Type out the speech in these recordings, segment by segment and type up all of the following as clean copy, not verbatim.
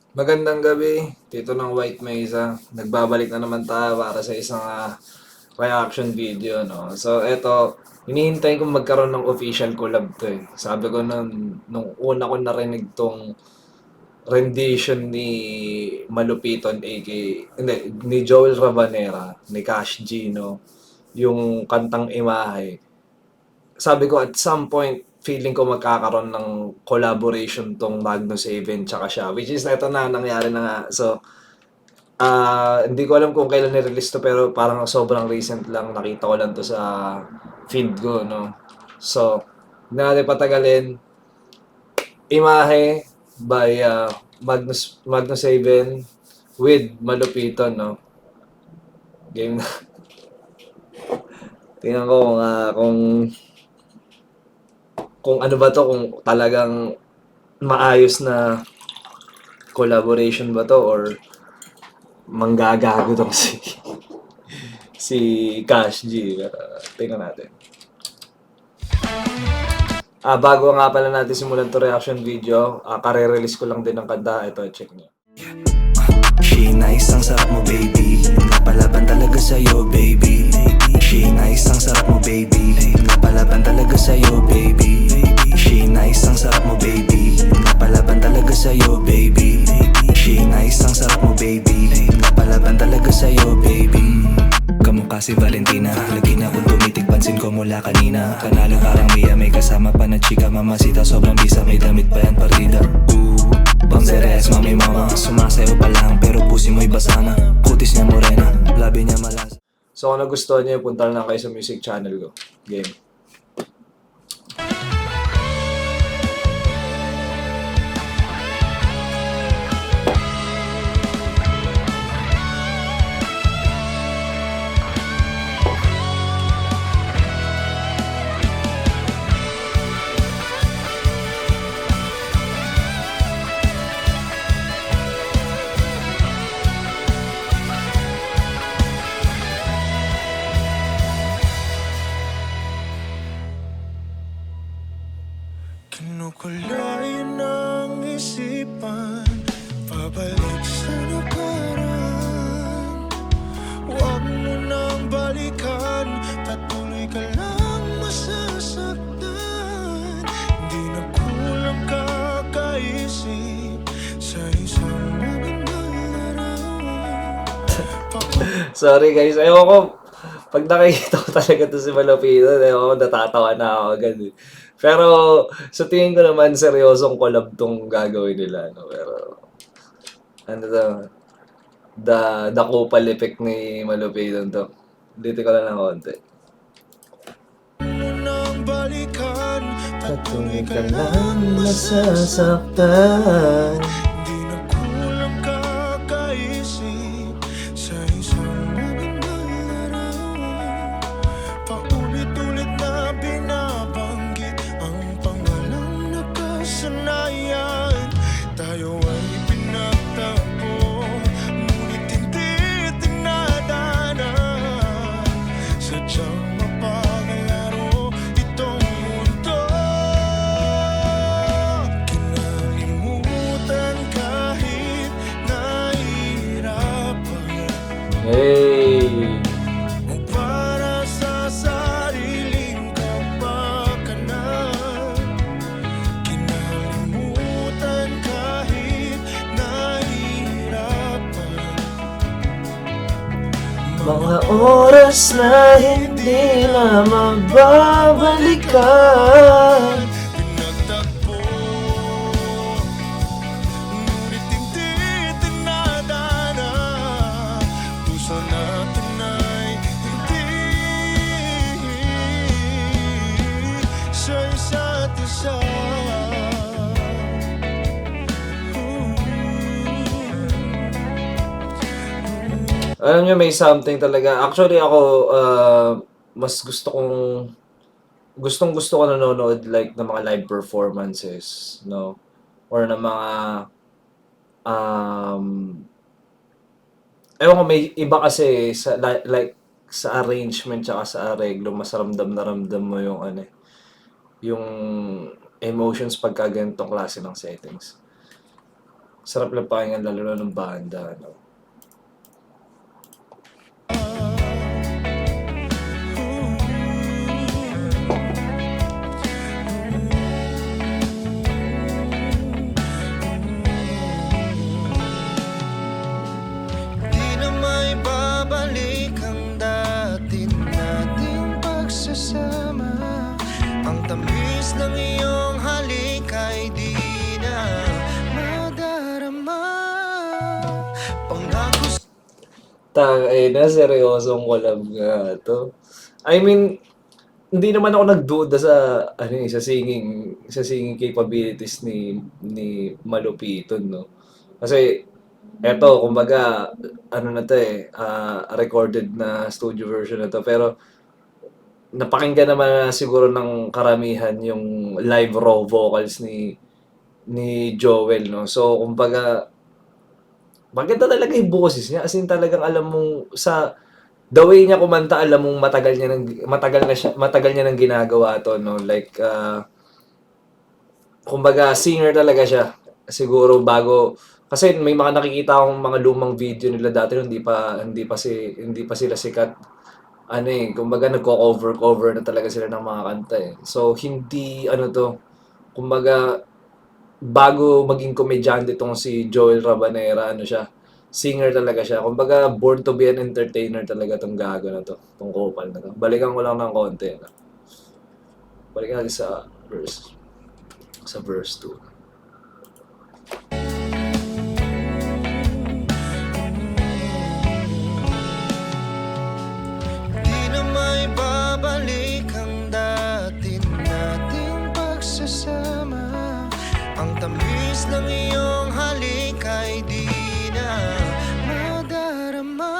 Magandang gabi, Tito ng White Mesa. Nagbabalik na naman tayo para sa isang reaction video, no? So, eto, hinihintay kong magkaroon ng official collab to eh. Sabi ko nung una ko narinig tong rendition ni Malupiton aka, hindi, ni Joel Rabanera, ni Cash G, no? Yung kantang Imahe. Sabi ko at some point, feeling ko magkakaroon ng collaboration tong Magno 7 tsaka siya. Which is, eto na, nangyari na nga. So, hindi ko alam kung kailan ni-release to pero parang sobrang recent lang. Nakita ko lang to sa feed ko, no? So, hindi natin patagalin. Imahe by Magno 7 with Malupiton, no? Game na. Tingnan ko kung ano ba to, kung talagang maayos na collaboration ba to or manggagago tong si Cash G. Tingnan natin. Bago nga pala natin simulan to reaction video, kare-release ko lang din ng kanta. Ito, check nyo. She nice, ang sarap mo baby. Napalaban talaga sa'yo baby. She nice, ang sarap mo baby. Napalaban talaga sa'yo baby. She nice, ang sarap mo baby. Napalaban talaga sa'yo baby. She nice, ang sarap mo baby. Napalaban talaga sa'yo baby. Kamukha si Valentina. Lagi na kung tumitig, pansin ko mula kanina. Kanalo parang Mia, may kasama pa na chika. Mamasita, sobrang bisa, may damit pa yan partida. Bamberes, mami mama. Sumasayo pa lang pero pusi mo'y basa na. Kutis niya morena, labi niya malas. So kung nagustuhan nyo, punta lang kayo sa music channel ko. Game. Kinukulay ng isipan, pabalik sa nakaraan. Huwag mo nang balikan, patuloy ka lang masasaktan. Di na kulang kakaisip sa isang magandang larawan. Sorry guys, ewan ko. Pag nakikita ko talaga to si Malupito, ewan ko, natatawa na ako agad eh. Pero sa tingin ko naman, seryosong collab tong gagawin nila. No? Pero ano to, the Kupal effect ni Malupito to. Dito ko lang ng konti. Nang balikan, Patuloy ka lang masasaktan. di na kulang kakaisip sa isang magandang larawan. Paulit-ulit na binabanggit ang pangalang nakasanayan. Tayo ay pinagtagpo, ngunit hindi tinadanan. Sadyang mapaglaro itong mundo. Kinalimutan kahit nahihirapan. Hey! O para sa sariling kapakanan. Kinalimutan kahit nahihirapan. Mga oras na hindi na magbabalikan. Pinagtagpo, ngunit hindi tinadana. Puso natin ay hindi sa isa't isa. Alam niyo, may something talaga. Actually ako, mas gustong gusto ko nanonood like ng mga live performances, no? Or ng mga, um, ewan ko, may iba kasi sa, like, sa arrangement tsaka sa areglo, mas ramdam na ramdam mo yung ano, yung emotions pagka ganitong klase ng settings. Sarap lang pakinggan lalo na ng banda, no? Di na may babalik ang dati nating pagsasama. Ang tamis ng iyong halik ay di na madarama. Pangako Na seryosong collab nga to. I mean, hindi naman ako nagduda sa ano sa singing capabilities ni Malupiton, no. Kasi eto kumbaga ano na 'to recorded na studio version na 'to pero napakinggan naman na siguro ng karamihan yung live raw vocals ni Joel, no. So kumbaga maganda talaga yung boses niya as in talagang alam mong sa the way niya kumanta alam mong matagal niya nang ginagawa 'to, no, like, kumbaga singer talaga siya. Siguro bago kasi may mga nakikita akong mga lumang video nila dati nung hindi pa sila sikat. Ano, kumbaga nagko-cover na talaga sila ng mga kanta, eh. So hindi ano 'to, kumbaga bago maging komedyante 'tong si Joel Rabanera ano siya, singer talaga siya. Kumbaga born to be an entertainer talaga 'tong gago na 'to, 'tong kupal na 'to. Balikan ko lang ng konti, no. Balikan natin sa verse 2. di na may babalik ang dati nating pagsasama. Ang tamis ng iyong halik ay di na madarama.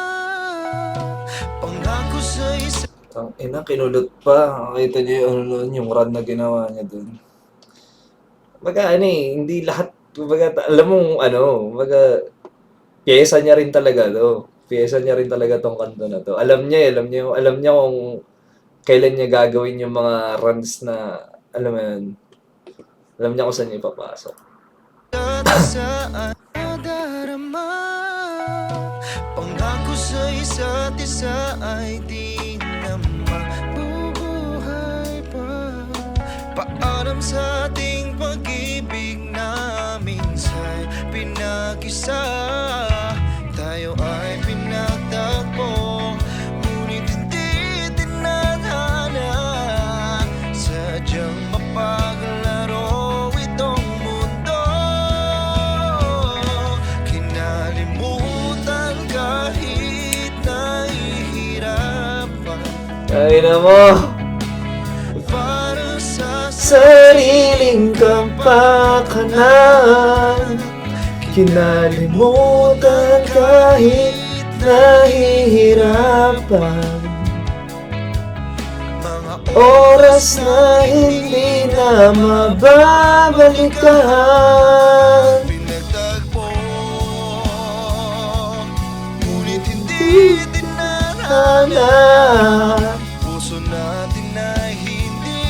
Pangako sa isa Tangina, kinulot pa. Nakita niyo yung ano nun, yung run na ginawa niya dun. Kumbaga ano, hindi lahat kumbaga alam mong ano, kumbaga piyesa niya rin talaga 'to. Piyesa niya rin talaga 'tong kanta na 'to. Alam niya kung kailan niya gagawin yung mga runs na alam mo yun, alam niya kung saan niya ipapasok. saan nadarama. Pangako sa isa't isa ay di na mabubuhay pa. Paalam sa ating pag-ibig na minsa'y pinag-isa. Tayo ay pinagtagpo, ngunit hindi tinadhana. Sadyang mapaglaro itong mundo. Kinalimutan kahit nahihirapan. Ay na mo! Para sa Sariling kapakanan, kinalimutan kahit nahihirapan. mga Oras na hindi na mababalikan. pinagtagpo, ngunit hindi tinadhana. Puso natin ay hindi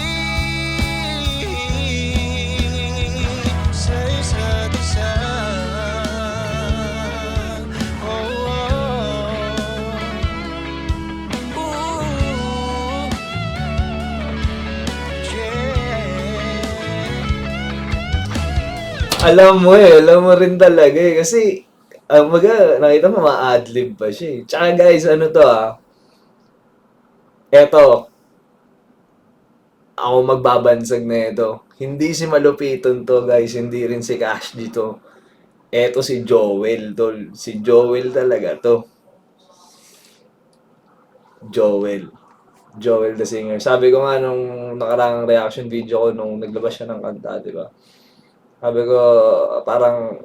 sa isa't isa. Oh, oh. Ooh, yeah. Alam mo rin talaga kasi nakita mo ma-adlib pa siya eh. Tsaka guys, ano to eto, ako magbabansag na ito. Hindi si Malupiton to guys, hindi rin si Cash G to. Eto si Joel, tol. Si Joel talaga to. Joel the singer. Sabi ko nga nung nakarang reaction video ko nung naglabas siya ng kanta, di ba? Sabi ko, parang,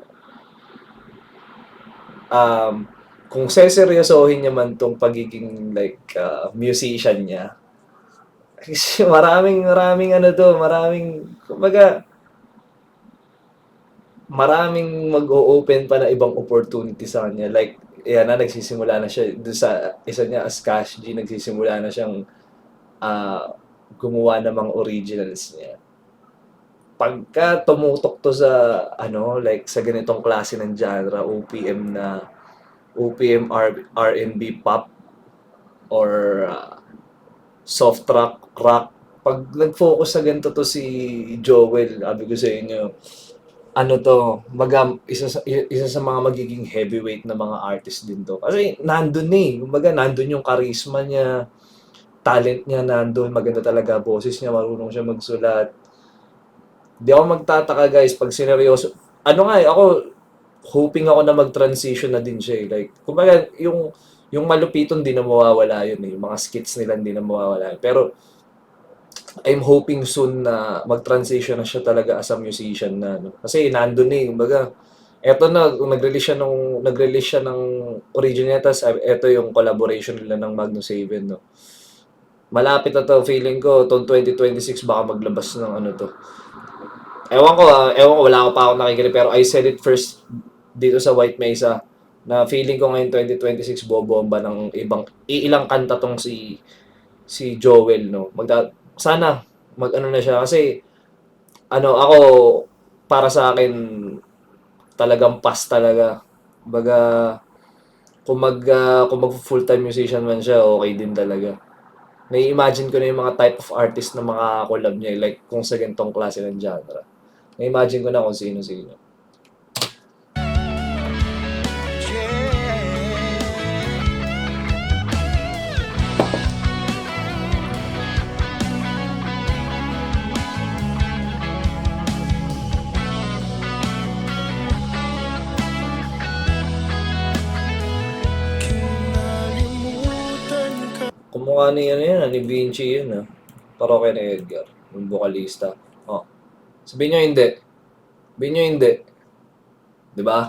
kung seseryosohin niya man tong pagiging like musician niya, kasi maraming kumbaga, maraming mag-o-open pa na ibang opportunity sa kanya. Like, yan na, nagsisimula na siya, doon sa isa niya as Cash G, nagsisimula na siyang gumawa ng mga originals niya. pagka tumutok to sa ano, like sa ganitong klase ng genre, OPM R&B pop or soft rock, pag nag-focus sa ganito to si Joel, sabi ko sa inyo, ano to, isa sa mga magiging heavyweight na mga artist din to. Kasi nandun eh, kumbaga nandun yung charisma niya, talent niya nandun, maganda talaga boses niya, marunong siya magsulat. Di ako magtataka guys pag sineryoso. Ano nga eh, ako hoping ako na mag-transition na din siya eh. Like, kumbaga yung malupiton din na mawawala yun eh. Yung mga skits nila hindi na mawawala. Pero I'm hoping soon na mag-transition na siya talaga as a musician na no. Kasi nandun eh, kumbaga eto na kung nag-release siya ng original tas eto yung collaboration nila ng Magnus 7 no. Malapit na to, feeling ko, tong 2026 baka maglabas ng ano to. Ewan ko, wala ko pa ako nakikinig, pero I said it first dito sa White Mesa, na feeling ko ngayon 2026 bobomba ng ilang kanta tong si Joel, no? Sana, mag-ano na siya, kasi, ano, ako, para sa akin, talagang pass talaga. Baga, kung mag full-time musician man siya, okay din talaga. Nai-imagine ko na yung mga type of artist na mga collab niya, like kung sa ganitong klase ng genre. Na-imagine ko na kung sino-sino. Kumukha ni ano yan, ni Vinci yun ah. Parokya ni Edgar, yung vocalista. Oh. Sabihin nyo hindi. Sabihin nyo hindi. Di ba?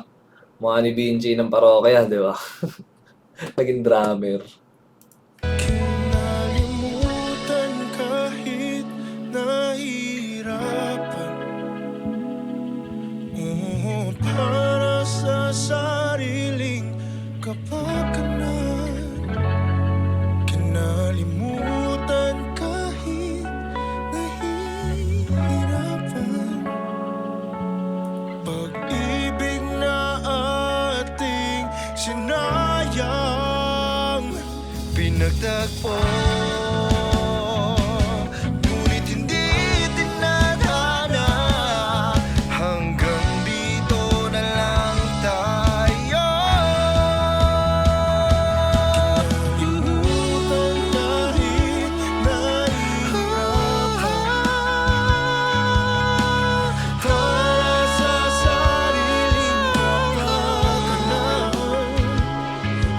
Mukha ni Vinci ng parokya, di ba? Naging drummer. Kinalimutan kahit nahihirapan. Para sa sariling kapakanan. Kinalimutan kahit nahihirapan. Pag-ibig na ating sinayang pinagtagpo, ngunit hindi tinadhana. Hanggang dito na lang tayo. Kinalimutan kahit nahihirapan. Para sa sariling kapakanan.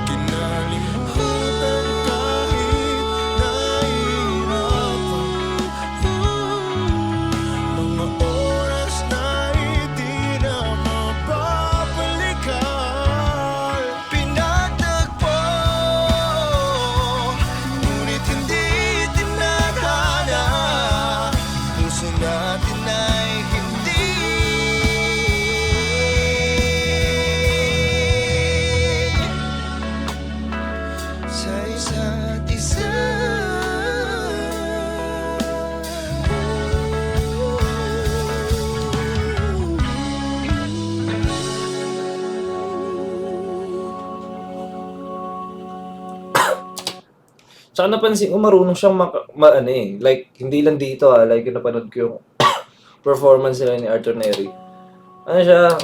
Kinalimutan kahit nahihirapan. Mga oras na hindi na mababalikan. Pinagtagpo, ngunit hindi tinadhana. Puso natin ay hindi sa isa't isa. Tsaka napansin ko marunong siyang ano eh. Like, hindi lang dito like yung napanood ko yung performance nila ni Arthur Neri. Ano siya,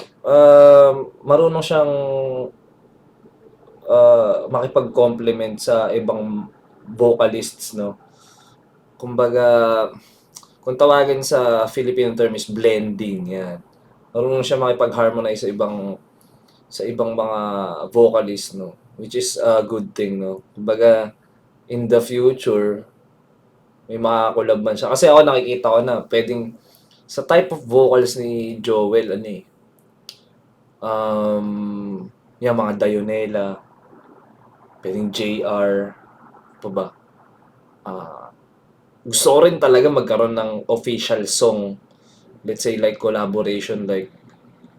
marunong siyang makipag-compliment sa ibang vocalists, no? Kumbaga, kung tawagin sa Filipino term is blending, yan. Marunong siya makipag-harmonize sa ibang mga vocalists, no? Which is a good thing, no? Kumbaga, in the future, may makakulab man siya. Kasi ako nakikita ko na pwedeng sa type of vocals ni Joel, ano eh, yung mga Dayonela, pwedeng JR, pa ba? Gusto ko rin talaga magkaroon ng official song, let's say like collaboration like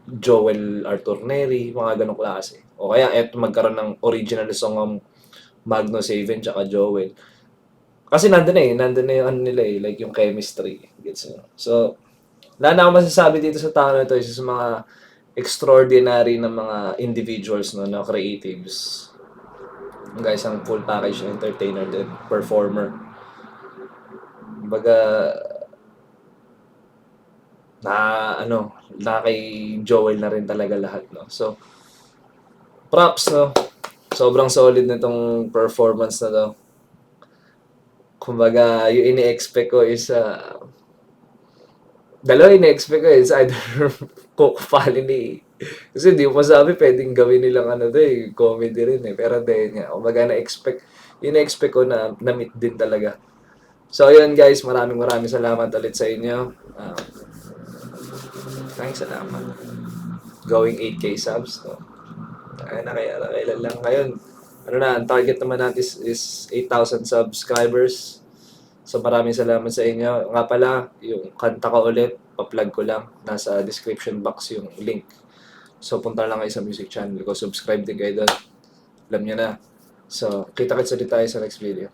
Joel Arthur Neri, mga ganong klase. O kaya eto magkaroon ng original song ng Magno 7 tsaka Joel. Kasi nandun na yung ano nila eh, like yung chemistry. Gets nyo? So, Wala na akong masasabi dito sa tao na ito, isa sa mga extraordinary na mga individuals, no, na creatives. Guys, ang full package na entertainer din, performer. Kumbaga, na kay Joel na rin talaga lahat, no. So, props, no. Sobrang solid nitong performance na to. Kumbaga, yung ini-expect ko is dalawa ini-expect ko is either Coke Family. Kasi di ko masabi pwedeng gawin nilang comedy rin eh. Pero hindi nga. Kumbaga in-expect ko na na-meet din talaga. So, ayun guys, maraming salamat ulit sa inyo. Thanks, salamat. Going 8K subs. No? Ay, kailan lang ngayon. Ang target naman natin is 8,000 subscribers. So maraming salamat sa inyo. Nga pala, yung kanta ko ulit, pa-plug ko lang. Nasa description box yung link. So punta lang kayo sa music channel ko. Subscribe din kayo doon. Alam nyo na. So, kita-kits ulit tayo sa next video.